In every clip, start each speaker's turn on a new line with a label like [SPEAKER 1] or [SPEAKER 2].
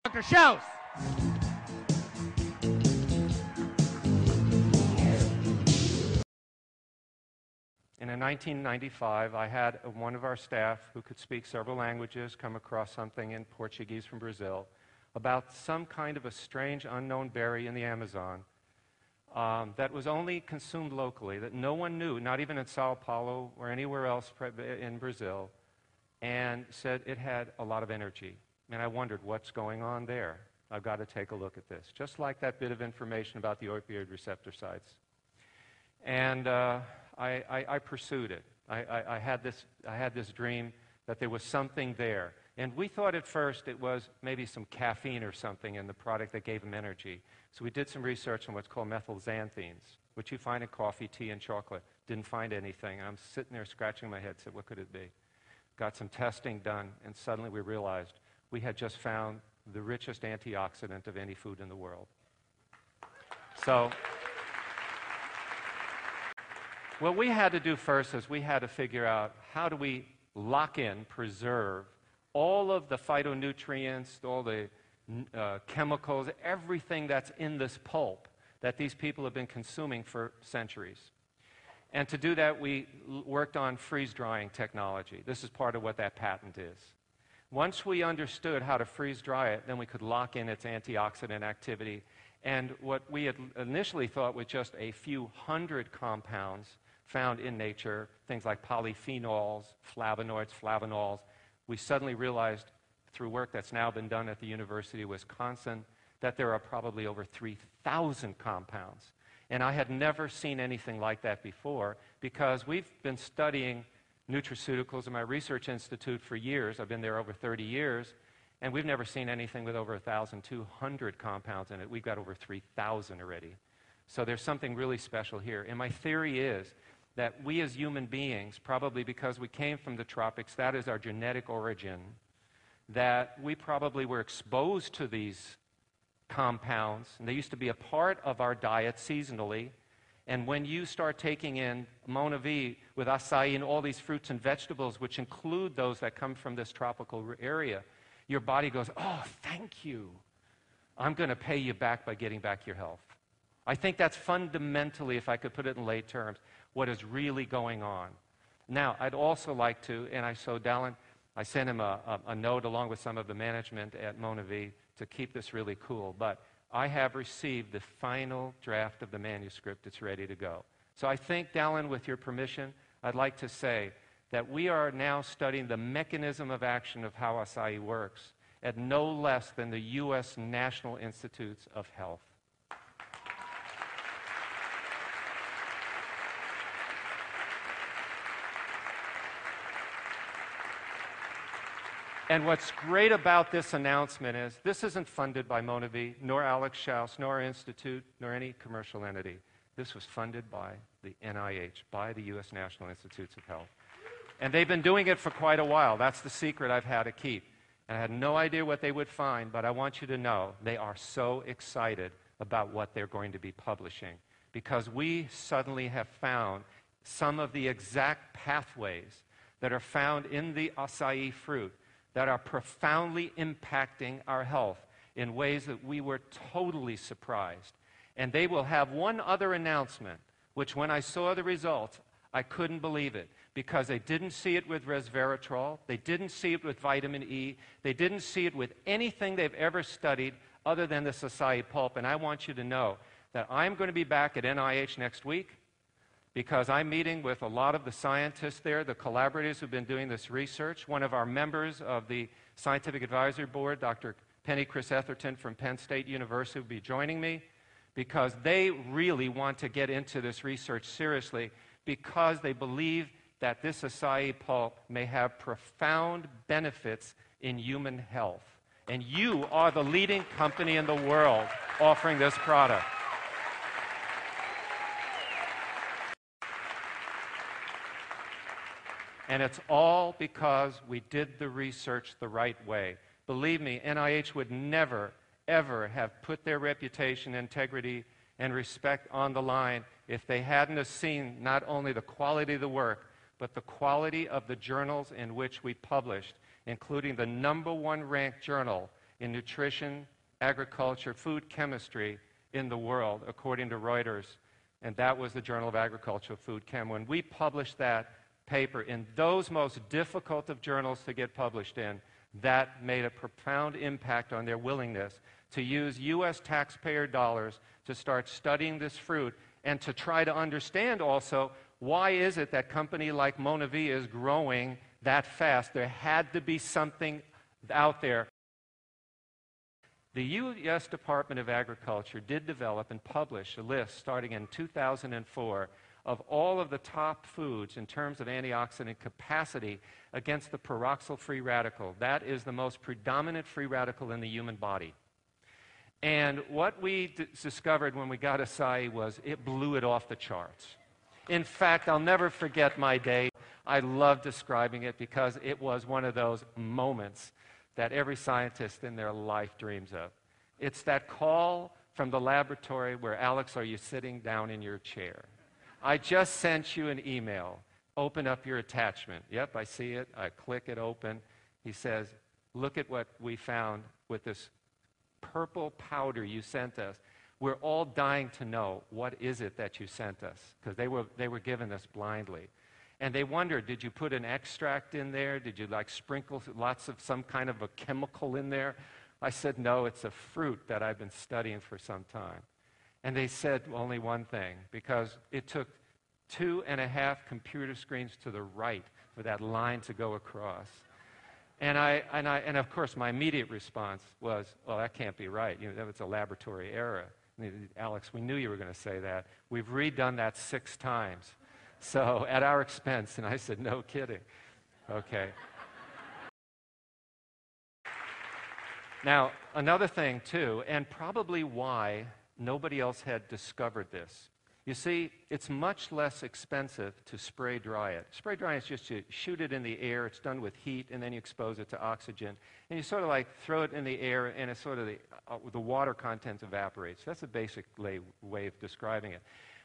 [SPEAKER 1] Dr. Schaus.
[SPEAKER 2] And in 1995, I had one of our staff who could speak several languages come across something in Portuguese from Brazil about some kind of a strange unknown berry in the Amazon that was only consumed locally, that no one knew, not even in Sao Paulo or anywhere else in Brazil, and said it had a lot of energy. And I wondered, what's going on there? I've got to take a look at this. Just like that bit of information about the opioid receptor sites. And I pursued it. I had this dream that there was something there. And we thought at first it was maybe some caffeine or something in the product that gave him energy. So we did some research on what's called methylxanthines, which you find in coffee, tea, and chocolate. Didn't find anything. I'm sitting there scratching my head, said, what could it be? Got some testing done, and suddenly we realized we had just found the richest antioxidant of any food in the world. So what we had to do first is we had to figure out how do we lock in, preserve all of the phytonutrients, all the chemicals, everything that's in this pulp that these people have been consuming for centuries. And to do that, we worked on freeze-drying technology. This is part of what that patent is. Once we understood how to freeze-dry it, then we could lock in its antioxidant activity. And what we had initially thought was just a few hundred compounds found in nature, things like polyphenols, flavonoids, flavanols, we suddenly realized through work that's now been done at the University of Wisconsin that there are probably over 3,000 compounds. And I had never seen anything like that before because we've been studying nutraceuticals in my research institute for years. I've been there over 30 years, and we've never seen anything with over 1,200 compounds in it. We've got over 3,000 already. So there's something really special here. And my theory is that we as human beings, probably because we came from the tropics, that is our genetic origin, that we probably were exposed to these compounds, and they used to be a part of our diet seasonally. And when you start taking in Mona V with acai and all these fruits and vegetables, which include those that come from this tropical area, your body goes, oh, thank you. I'm going to pay you back by getting back your health. I think that's fundamentally, if I could put it in lay terms, what is really going on. Now, I'd also like to, and I sent him a note along with some of the management at Mona V to keep this really cool, but I have received the final draft of the manuscript. It's ready to go. So I think, Dallin, with your permission, I'd like to say that we are now studying the mechanism of action of how acai works at no less than the U.S. National Institutes of Health. And what's great about this announcement is this isn't funded by Mona V, nor Alex Schaus, nor our institute, nor any commercial entity. This was funded by the NIH, by the U.S. National Institutes of Health. And they've been doing it for quite a while. That's the secret I've had to keep. And I had no idea what they would find, but I want you to know they are so excited about what they're going to be publishing because we suddenly have found some of the exact pathways that are found in the acai fruit that are profoundly impacting our health in ways that we were totally surprised. And they will have one other announcement, which when I saw the results, I couldn't believe it, because they didn't see it with resveratrol, they didn't see it with vitamin E, they didn't see it with anything they've ever studied other than this acai pulp. And I want you to know that I'm going to be back at NIH next week, because I'm meeting with a lot of the scientists there, the collaborators who've been doing this research. One of our members of the Scientific Advisory Board, Dr. Penny Chris Etherton from Penn State University, will be joining me, because they really want to get into this research seriously, because they believe that this acai pulp may have profound benefits in human health. And you are the leading company in the world offering this product. And it's all because we did the research the right way. Believe me, NIH would never, ever have put their reputation, integrity, and respect on the line if they hadn't have seen not only the quality of the work, but the quality of the journals in which we published, including the #1 ranked journal in nutrition, agriculture, food chemistry in the world, according to Reuters. And that was the Journal of Agricultural Food Chem. When we published that paper in those most difficult of journals to get published in, that made a profound impact on their willingness to use U.S. taxpayer dollars to start studying this fruit and to try to understand also why is it that company like MonaVie is growing that fast. There had to be something out there. The U.S. Department of Agriculture did develop and publish a list starting in 2004 of all of the top foods in terms of antioxidant capacity against the peroxyl free radical. That is the most predominant free radical in the human body. And what we discovered when we got acai was it blew it off the charts. In fact, I'll never forget my day. I love describing it because it was one of those moments that every scientist in their life dreams of. It's that call from the laboratory where, Alex, are you sitting down in your chair? I just sent you an email. Open up your attachment. Yep, I see it. I click it open. He says, look at what we found with this purple powder you sent us. We're all dying to know, what is it that you sent us? Because they were given this blindly. And they wondered, did you put an extract in there? Did you sprinkle lots of some kind of a chemical in there? I said, no, it's a fruit that I've been studying for some time. And they said only one thing, because it took 2.5 computer screens to the right for that line to go across. And of course, my immediate response was, well, that can't be right. It's a laboratory error. Alex, we knew you were going to say that. We've redone that 6 times. So, at our expense. And I said, no kidding. Okay. Now, another thing, too, and probably why nobody else had discovered this. You see, it's much less expensive to spray dry it. Spray drying is just to shoot it in the air. It's done with heat, and then you expose it to oxygen. And you sort of throw it in the air, and it's sort of the water content evaporates. That's a basic way of describing it.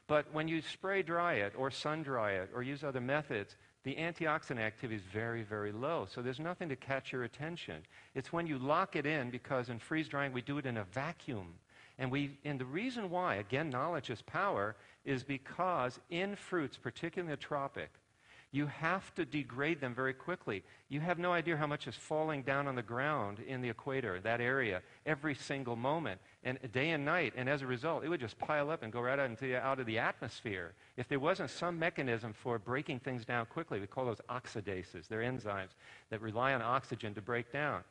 [SPEAKER 2] But when you spray dry it, or sun dry it, or use other methods, the antioxidant activity is very, very low. So there's nothing to catch your attention. It's when you lock it in, because in freeze drying we do it in a vacuum. And the reason why, again, knowledge is power, is because in fruits, particularly in the tropic, you have to degrade them very quickly. You have no idea how much is falling down on the ground in the equator, that area, every single moment, and day and night. And as a result, it would just pile up and go right out of the atmosphere. If there wasn't some mechanism for breaking things down quickly, we call those oxidases. They're enzymes that rely on oxygen to break down.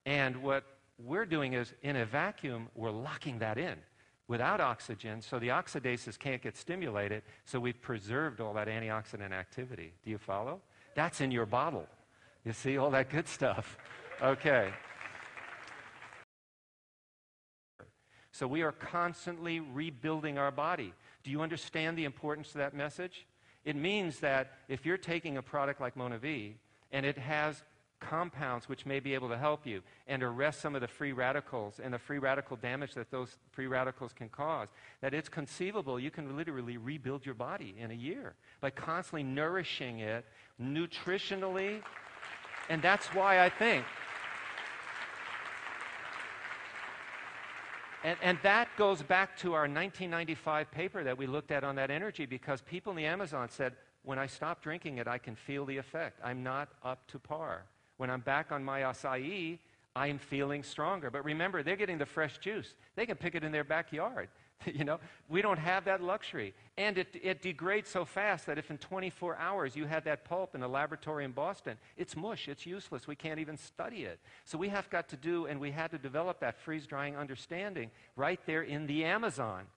[SPEAKER 2] And what we're doing is, in a vacuum, we're locking that in without oxygen, so the oxidases can't get stimulated, so we've preserved all that antioxidant activity. Do you follow? That's in your bottle. You see all that good stuff. Okay. So we are constantly rebuilding our body. Do you understand the importance of that message? It means that if you're taking a product like MonaVie, and it has compounds which may be able to help you and arrest some of the free radicals and the free radical damage that those free radicals can cause, that it's conceivable you can literally rebuild your body in a year by constantly nourishing it nutritionally. And that's why I think, and that goes back to our 1995 paper that we looked at on that energy, because people in the Amazon said, when I stop drinking it, I can feel the effect. I'm not up to par. When I'm back on my acai, I'm feeling stronger. But remember, they're getting the fresh juice. They can pick it in their backyard. We don't have that luxury. And it degrades so fast that if in 24 hours you had that pulp in a laboratory in Boston, it's mush, it's useless. We can't even study it. So we have got to do, and we had to develop that freeze-drying understanding right there in the Amazon.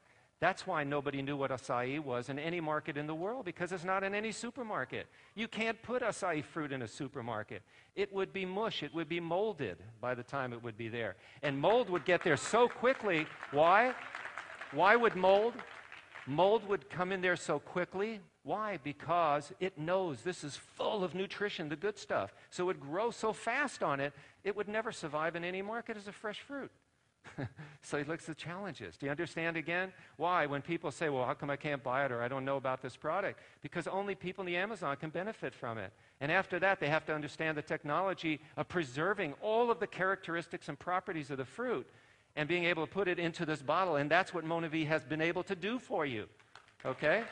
[SPEAKER 2] That's why nobody knew what acai was in any market in the world, because it's not in any supermarket. You can't put acai fruit in a supermarket. It would be mush. It would be molded by the time it would be there. And mold would get there so quickly. Why? Why would mold? Mold would come in there so quickly. Why? Because it knows this is full of nutrition, the good stuff. So it would grow so fast on it, it would never survive in any market as a fresh fruit. So he looks at the challenges. Do you understand again? Why? When people say, well, how come I can't buy it or I don't know about this product? Because only people in the Amazon can benefit from it. And after that, they have to understand the technology of preserving all of the characteristics and properties of the fruit and being able to put it into this bottle. And that's what MonaV has been able to do for you. Okay?